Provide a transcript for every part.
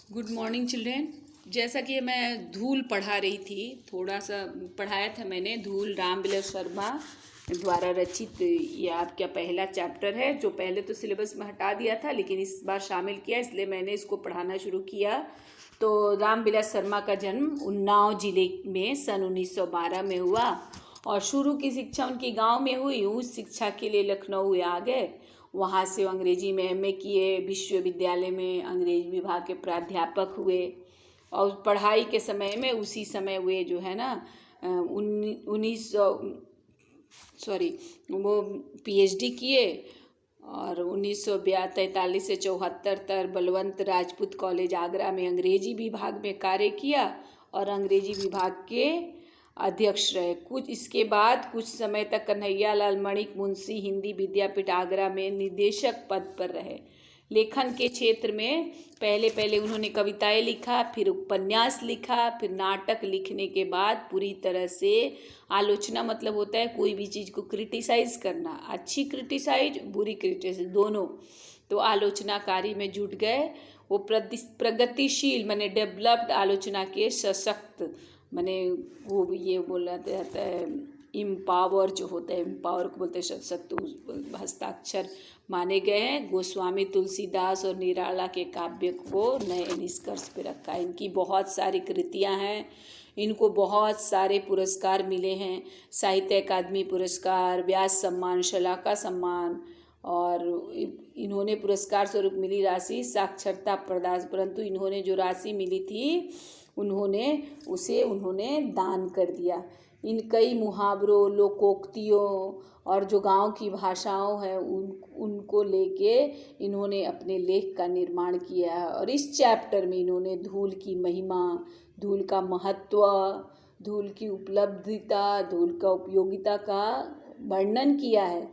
Good morning children. जैसा कि मैं धूल पढ़ा रही थी, थोड़ा सा पढ़ाया था मैंने। धूल रामविलास शर्मा द्वारा रचित ये आपका पहला चैप्टर है, जो पहले तो सिलेबस में हटा दिया था लेकिन इस बार शामिल किया, इसलिए मैंने इसको पढ़ाना शुरू किया। तो रामविलास शर्मा का जन्म उन्नाव जिले में सन 1912 में हुआ और शुरू की शिक्षा उनकी गांव में हुई। उस शिक्षा के लिए लखनऊ आ गए। वहाँ से वो अंग्रेजी में एमए किए। विश्वविद्यालय में अंग्रेजी विभाग के प्राध्यापक हुए और पढ़ाई के समय में उसी समय हुए जो है ना 1900 वो पीएचडी किए और 1943 से 74 तक बलवंत राजपूत कॉलेज आगरा में अंग्रेजी विभाग में कार्य किया और अंग्रेजी विभाग के अध्यक्ष रहे। इसके बाद कुछ समय तक कन्हैया लाल मणिक मुंशी हिंदी विद्यापीठ आगरा में निदेशक पद पर रहे। लेखन के क्षेत्र में पहले उन्होंने कविताएं लिखा, फिर उपन्यास लिखा, फिर नाटक लिखने के बाद पूरी तरह से आलोचना, मतलब होता है कोई भी चीज़ को क्रिटिसाइज करना, अच्छी क्रिटिसाइज बुरी क्रिटिसाइज दोनों, तो आलोचना कार्य में जुट गए। वो प्रगतिशील माने डेवलप्ड आलोचना के सशक्त माने वो ये बोला जाता है इम्पावर, जो होता है इम्पावर को बोलते हैं सशक्त, हस्ताक्षर माने गए हैं। गोस्वामी तुलसीदास और निराला के काव्य को नए निष्कर्ष पे रखा है। इनकी बहुत सारी कृतियां हैं, इनको बहुत सारे पुरस्कार मिले हैं, साहित्य अकादमी पुरस्कार, व्यास सम्मान, शलाका सम्मान, और इन्होंने पुरस्कार स्वरूप मिली राशि साक्षरता प्रदान, परंतु इन्होंने जो राशि मिली थी उन्होंने दान कर दिया। इन कई मुहावरों, लोकोक्तियों और जो गांव की भाषाओं हैं उनको लेके इन्होंने अपने लेख का निर्माण किया है। और इस चैप्टर में इन्होंने धूल की महिमा, धूल का महत्व, धूल की उपलब्धिता, धूल का उपयोगिता का वर्णन किया है।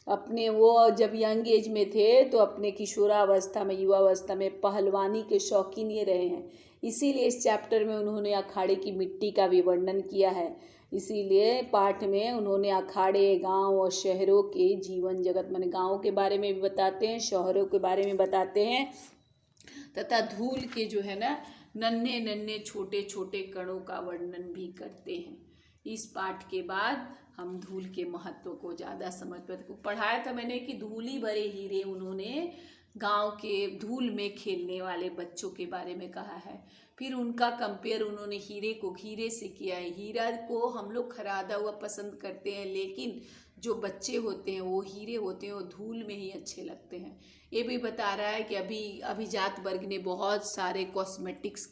अपने वो जब यंग एज में थे तो अपने किशोरावस्था में, युवावस्था में पहलवानी के शौकीन ये रहे हैं। इसीलिए इस चैप्टर में उन्होंने अखाड़े की मिट्टी का भी वर्णन किया है। इसीलिए पाठ में उन्होंने अखाड़े, गांव और शहरों के जीवन जगत माने गांव के बारे में भी बताते हैं, शहरों के बारे में बताते हैं, तथा धूल के जो है ना नन्हे नन्हे छोटे छोटे कणों का वर्णन भी करते हैं। इस पाठ के बाद हम धूल के महत्व को ज़्यादा समझ पाते। पढ़ाया था मैंने कि धूली भरे हीरे, उन्होंने गांव के धूल में खेलने वाले बच्चों के बारे में कहा है। फिर उनका कंपेयर उन्होंने हीरे को हीरे से किया है। हीरा को हम लोग खरादा हुआ पसंद करते हैं, लेकिन जो बच्चे होते हैं वो हीरे होते हैं, वो धूल में ही अच्छे लगते हैं। ये भी बता रहा है कि अभिजात वर्ग ने बहुत सारे कॉस्मेटिक्स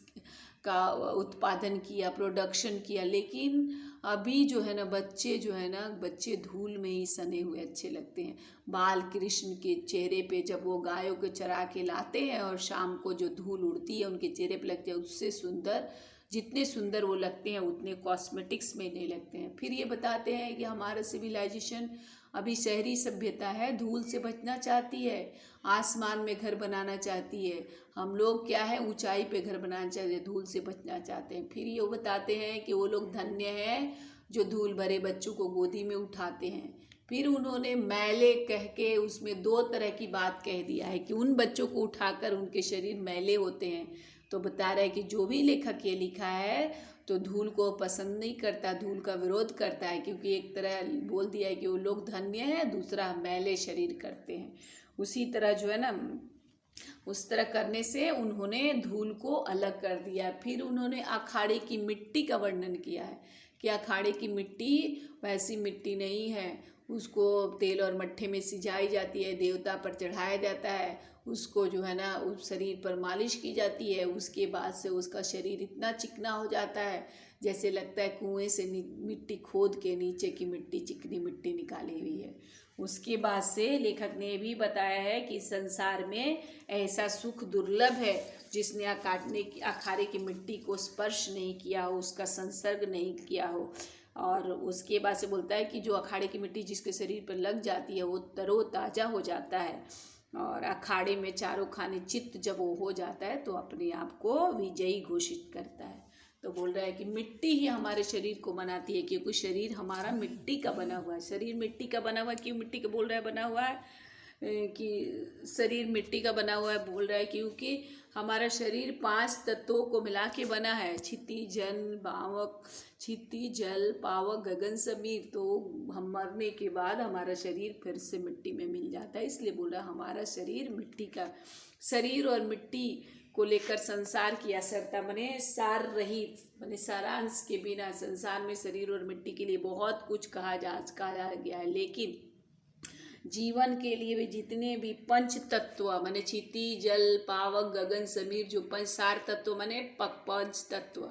का उत्पादन किया, प्रोडक्शन किया, लेकिन अभी जो है ना बच्चे धूल में ही सने हुए अच्छे लगते हैं। बाल कृष्ण के चेहरे पे जब वो गायों को चरा के लाते हैं और शाम को जो धूल उड़ती है उनके चेहरे पे लगती है, उससे सुंदर, जितने सुंदर वो लगते हैं उतने कॉस्मेटिक्स में नहीं लगते हैं। फिर ये बताते हैं कि हमारा सिविलाइजेशन अभी शहरी सभ्यता है, धूल से बचना चाहती है, आसमान में घर बनाना चाहती है। हम लोग क्या है, ऊंचाई पे घर बनाना चाहते हैं, धूल से बचना चाहते हैं। फिर ये बताते हैं कि वो लोग धन्य हैं जो धूल भरे बच्चों को गोदी में उठाते हैं। फिर उन्होंने मैले कह के उसमें दो तरह की बात कह दिया है कि उन बच्चों को उठाकर उनके शरीर मैले होते हैं। तो बता रहा है कि जो भी लेखक ये लिखा है तो धूल को पसंद नहीं करता, धूल का विरोध करता है, क्योंकि एक तरह बोल दिया है कि वो लोग धन्य हैं, दूसरा मैले शरीर करते हैं। उसी तरह जो है ना उस तरह करने से उन्होंने धूल को अलग कर दिया। फिर उन्होंने अखाड़े की मिट्टी का वर्णन किया है कि अखाड़े की मिट्टी वैसी मिट्टी नहीं है, उसको तेल और मट्ठे में सिंचाई जाती है, देवता पर चढ़ाया जाता है, उसको जो है ना उस शरीर पर मालिश की जाती है, उसके बाद से उसका शरीर इतना चिकना हो जाता है जैसे लगता है कुएं से मिट्टी खोद के नीचे की मिट्टी, चिकनी मिट्टी निकाली हुई है। उसके बाद से लेखक ने भी बताया है कि संसार में ऐसा सुख दुर्लभ है जिसने अखाड़े की मिट्टी को स्पर्श नहीं किया हो, उसका संसर्ग नहीं किया हो। और उसके बाद से बोलता है कि जो अखाड़े की मिट्टी जिसके शरीर पर लग जाती है वो तरोताज़ा हो जाता है, और अखाड़े में चारों खाने चित्त जब वो हो जाता है तो अपने आप को विजयी घोषित करता है। तो बोल रहा है कि मिट्टी ही हमारे शरीर को बनाती है, क्योंकि शरीर हमारा मिट्टी का बना हुआ है। शरीर मिट्टी का बना हुआ है, क्यों मिट्टी का बोल रहा है बना हुआ है? कि शरीर मिट्टी का बना हुआ है, बोल रहा है क्योंकि हमारा शरीर 5 तत्वों को मिला के बना है, क्षिति जल पावक गगन समीर। तो हम मरने के बाद हमारा शरीर फिर से मिट्टी में मिल जाता है, इसलिए बोला हमारा शरीर मिट्टी का शरीर और मिट्टी को लेकर संसार की असरता मने सार रहित मने सारांश के बिना संसार में शरीर और मिट्टी के लिए बहुत कुछ कहा गया है, लेकिन जीवन के लिए भी जितने भी पंच तत्व माने क्षिति जल पावक गगन समीर, जो पंच सार तत्व माने पंच तत्व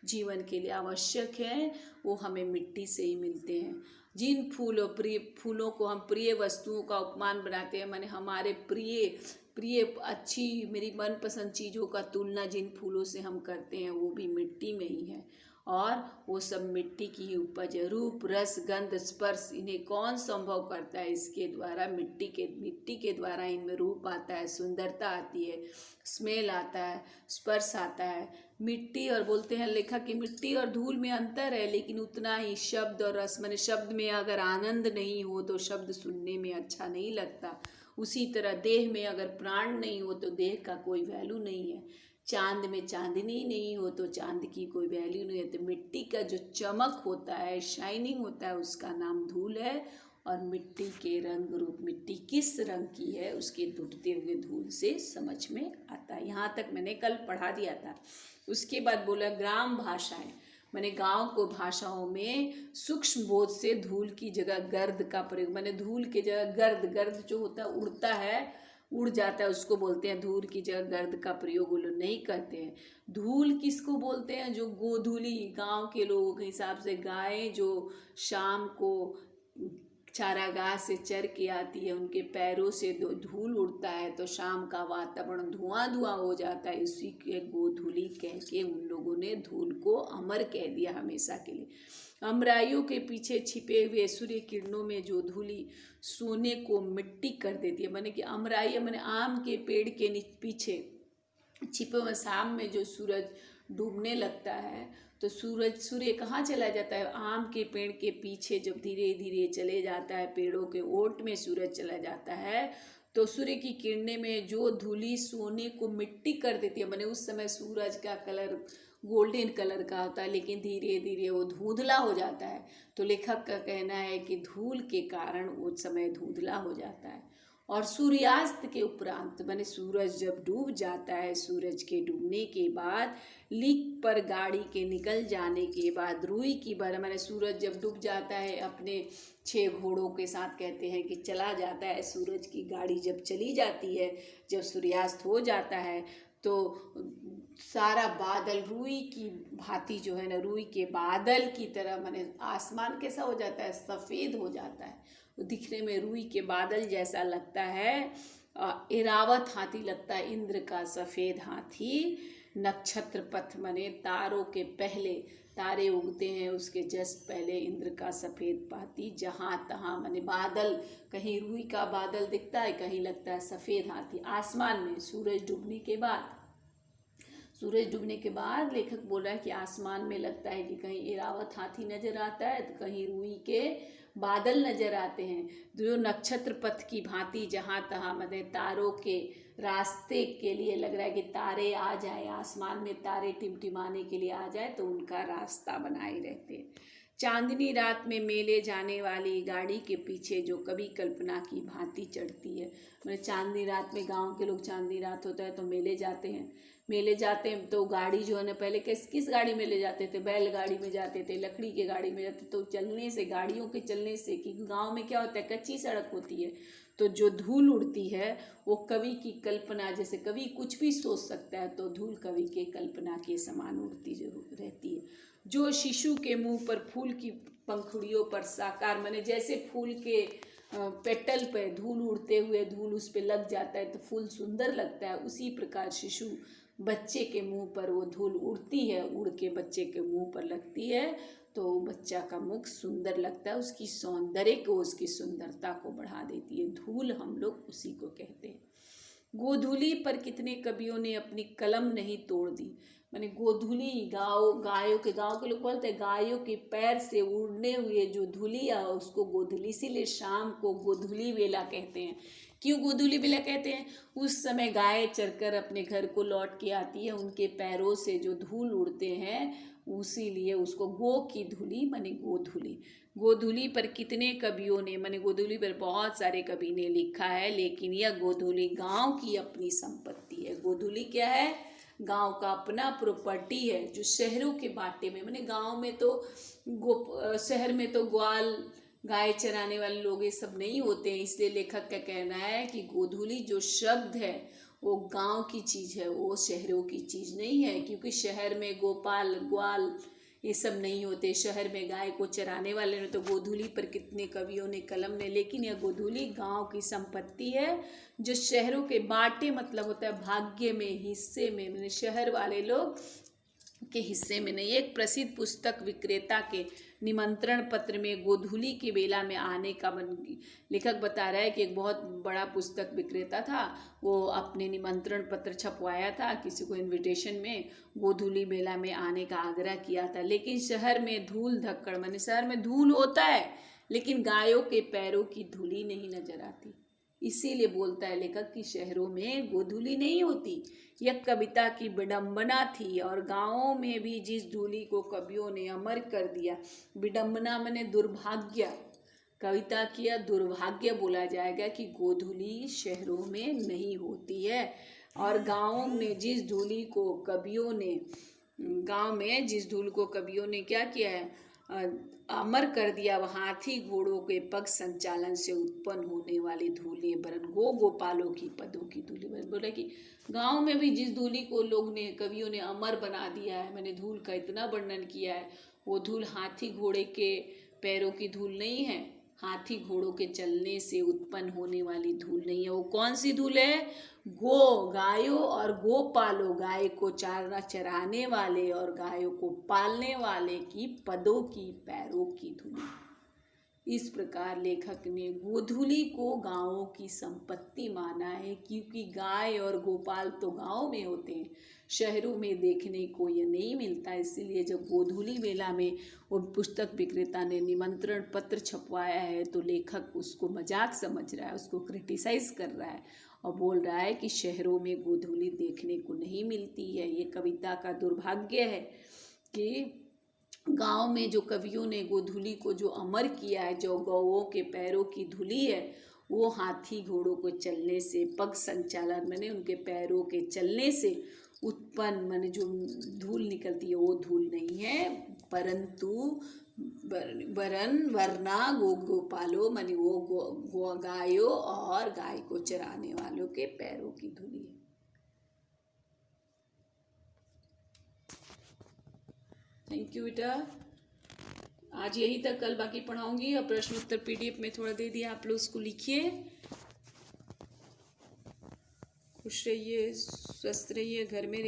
जीवन के लिए आवश्यक है, वो हमें मिट्टी से ही मिलते हैं। जिन फूलों को हम प्रिय वस्तुओं का उपमान बनाते हैं, माने हमारे प्रिय अच्छी मेरी मनपसंद चीज़ों का तुलना जिन फूलों से हम करते हैं वो भी मिट्टी में ही है, और वो सब मिट्टी की ही उपज है। रूप रस गंध स्पर्श इन्हें कौन संभव करता है? इसके द्वारा मिट्टी के द्वारा इनमें रूप आता है, सुंदरता आती है, स्मेल आता है, स्पर्श आता है। मिट्टी और बोलते हैं लेखक कि मिट्टी और धूल में अंतर है, लेकिन उतना ही शब्द और रस माने शब्द में अगर आनंद नहीं हो तो शब्द सुनने में अच्छा नहीं लगता। उसी तरह देह में अगर प्राण नहीं हो तो देह का कोई वैल्यू नहीं है। चांद में चांदनी नहीं हो तो चांद की कोई वैल्यू नहीं है। तो मिट्टी का जो चमक होता है, शाइनिंग होता है, उसका नाम धूल है। और मिट्टी के रंग रूप मिट्टी किस रंग की है उसके धुलते हुए धूल से समझ में आता है। यहाँ तक मैंने कल पढ़ा दिया था। उसके बाद बोला ग्राम भाषाएं, मैंने गांव को भाषाओं में सूक्ष्म बोध से धूल की जगह गर्द का प्रयोग, मैंने धूल की जगह गर्द जो होता है उड़ता है, उड़ जाता है, उसको बोलते हैं। धूल की जगह गर्द का प्रयोग वो लोग नहीं करते हैं। धूल किसको बोलते हैं? जो गोधूली गांव के लोगों के हिसाब से गाय जो शाम को चारागाह से चर के आती है, उनके पैरों से धूल उड़ता है तो शाम का वातावरण धुआं हो जाता है। इसी के गोधूली कह के उन लोगों ने धूल को अमर कह दिया हमेशा के लिए। अमराइयों के पीछे छिपे हुए सूर्य किरणों में जो धूली सोने को मिट्टी कर देती है, माने कि अमराई माने आम के पेड़ के पीछे छिपे हुए शाम में जो सूरज डूबने लगता है तो सूर्य कहाँ चला जाता है? आम के पेड़ के पीछे जब धीरे धीरे चले जाता है, पेड़ों के ओट में सूरज चला जाता है तो सूर्य की किरणें में जो धूली सोने को मिट्टी कर देती है, माने उस समय सूरज का कलर गोल्डन कलर का होता है, लेकिन धीरे धीरे वो धुंधला हो जाता है। तो लेखक का कहना है कि धूल के कारण वो समय धुंधला हो जाता है। और सूर्यास्त के उपरांत माने सूरज जब डूब जाता है, सूरज के डूबने के बाद लीक पर गाड़ी के निकल जाने के बाद रुई की बार माने सूरज जब डूब जाता है अपने 6 घोड़ों के साथ, कहते हैं कि चला जाता है। सूरज की गाड़ी जब चली जाती है, जब सूर्यास्त हो जाता है तो सारा बादल रुई की भांति जो है ना, रुई के बादल की तरह माने आसमान कैसा हो जाता है? सफ़ेद हो जाता है। दिखने में रुई के बादल जैसा लगता है। इरावत हाथी लगता है, इंद्र का सफ़ेद हाथी। नक्षत्र पथ माने तारों के पहले तारे उगते हैं, उसके जस्ट पहले इंद्र का सफ़ेद हाथी। जहाँ तहाँ माने बादल, कहीं रुई का बादल दिखता है, कहीं लगता है सफ़ेद हाथी आसमान में। सूरज डूबने के बाद लेखक बोल रहा है कि आसमान में लगता है कि कहीं इरावत हाथी नजर आता है तो कहीं रुई के बादल नजर आते हैं। जो नक्षत्र पथ की भांति जहाँ तहाँ मतलब तारों के रास्ते के लिए लग रहा है कि तारे आ जाए, आसमान में तारे टिमटिमाने के लिए आ जाए तो उनका रास्ता बनाए रहते हैं। चांदनी रात में मेले जाने वाली गाड़ी के पीछे जो कभी कल्पना की भांति चढ़ती है। मतलब चांदनी रात में गांव के लोग, चांदनी रात होता है तो मेले जाते हैं तो गाड़ी जो है ना, पहले किस गाड़ी में ले जाते थे? बैलगाड़ी में जाते थे, लकड़ी के गाड़ी में जाते। तो चलने से, गाड़ियों के चलने से, कि गांव में क्या होता है कच्ची सड़क होती है तो जो धूल उड़ती है वो कवि की कल्पना, जैसे कवि कुछ भी सोच सकता है तो धूल कवि के कल्पना के समान उड़ती जो रहती है। जो शिशु के मुंह पर फूल की पंखुड़ियों पर साकार, माने जैसे फूल के पेटल पे धूल उड़ते हुए धूल उस पे लग जाता है तो फूल सुंदर लगता है, उसी प्रकार शिशु बच्चे के मुंह पर वो धूल उड़ती है, उड़ के बच्चे के मुंह पर लगती है तो बच्चा का मुख सुंदर लगता है, उसकी सौंदर्य को, उसकी सुंदरता को बढ़ा देती है। धूल हम लोग उसी को कहते हैं। गोधूली पर कितने कवियों ने अपनी कलम नहीं तोड़ दी। माने गोधूली गायों के लोग बोलते हैं गायों के पैर से उड़ने हुए जो धूली है उसको गोधूली, इसीलिए शाम को गोधूली वेला कहते हैं क्यों गोधूली बेला कहते हैं? उस समय गाय चरकर अपने घर को लौट के आती है, उनके पैरों से जो धूल उड़ते हैं उसीलिए उसको गो की धूली माने गोधूली। गोधूली पर कितने कवियों ने माने गोधूली पर बहुत सारे कवि ने लिखा है, लेकिन यह गोधूली गांव की अपनी संपत्ति है। गोधूली क्या है? गांव का अपना प्रॉपर्टी है, जो शहरों के बाटे में माने गांव में तो शहर में तो ग्वाल गाय चराने वाले लोग ये सब नहीं होते हैं। इसलिए लेखक का कहना है कि गोधूली जो शब्द है वो गांव की चीज़ है, वो शहरों की चीज़ नहीं है। क्योंकि शहर में गोपाल ग्वाल ये सब नहीं होते, शहर में गाय को चराने वाले ने तो गोधूली पर कितने कवियों ने कलम ने, लेकिन यह गोधूली गांव की संपत्ति है, जो शहरों के बाटे मतलब होता है भाग्य में, हिस्से में, मैंने शहर वाले लोग के हिस्से में नहीं। एक प्रसिद्ध पुस्तक विक्रेता के निमंत्रण पत्र में गोधूली के बेला में आने का लेखक बता रहा है कि एक बहुत बड़ा पुस्तक विक्रेता था, वो अपने निमंत्रण पत्र छपवाया था, किसी को इनविटेशन में गोधूली बेला में आने का आग्रह किया था। लेकिन शहर में धूल धक्कड़ माने शहर में धूल होता है, लेकिन गायों के पैरों की धूली नहीं नजर आती। इसीलिए बोलता है लेखक कि शहरों में गोधूली नहीं होती। यह कविता की विडंबना थी, और गांवों में भी जिस धूली को कवियों ने अमर कर दिया, विडंबना माने दुर्भाग्य, कविता की यह दुर्भाग्य बोला जाएगा कि गोधूली शहरों में नहीं होती है। और गांव में जिस धूली को कवियों ने क्या किया है, अमर कर दिया, वह हाथी घोड़ों के पग संचालन से उत्पन्न होने वाली धूली वरन गोपालों की पदों की धूली। बोला कि गांव में भी जिस धूली को कवियों ने अमर बना दिया है, मैंने धूल का इतना वर्णन किया है, वो धूल हाथी घोड़े के पैरों की धूल नहीं है, हाथी घोड़ों के चलने से उत्पन्न होने वाली धूल नहीं है। वो कौन सी धूल है? गायों और गोपालों, गाय को चराने वाले और गायों को पालने वाले की पदों की पैरों की धूल। इस प्रकार लेखक ने गोधूली को गांवों की संपत्ति माना है, क्योंकि गाय और गोपाल तो गांव में होते हैं, शहरों में देखने को यह नहीं मिलता। इसीलिए जब गोधूली मेला में वो पुस्तक विक्रेता ने निमंत्रण पत्र छपवाया है तो लेखक उसको मजाक समझ रहा है, उसको क्रिटिसाइज कर रहा है और बोल रहा है कि शहरों में गोधूली देखने को नहीं मिलती है। ये कविता का दुर्भाग्य है कि गांव में जो कवियों ने गोधूली को जो अमर किया है, जो गौओं के पैरों की धूली है, वो हाथी घोड़ों को चलने से, पग संचालन माने उनके पैरों के चलने से उत्पन्न माने जो धूल निकलती है वो धूल नहीं है, परंतु वरना गोपालों माने वो गायों और गाय को चराने वालों के पैरों की धूली है। थैंक यू बेटा, आज यही तक, कल बाकी पढ़ाऊंगी। और प्रश्न उत्तर PDF में थोड़ा दे दिया, आप लोग उसको लिखिए। खुश रहिए, स्वस्थ रहिए, घर में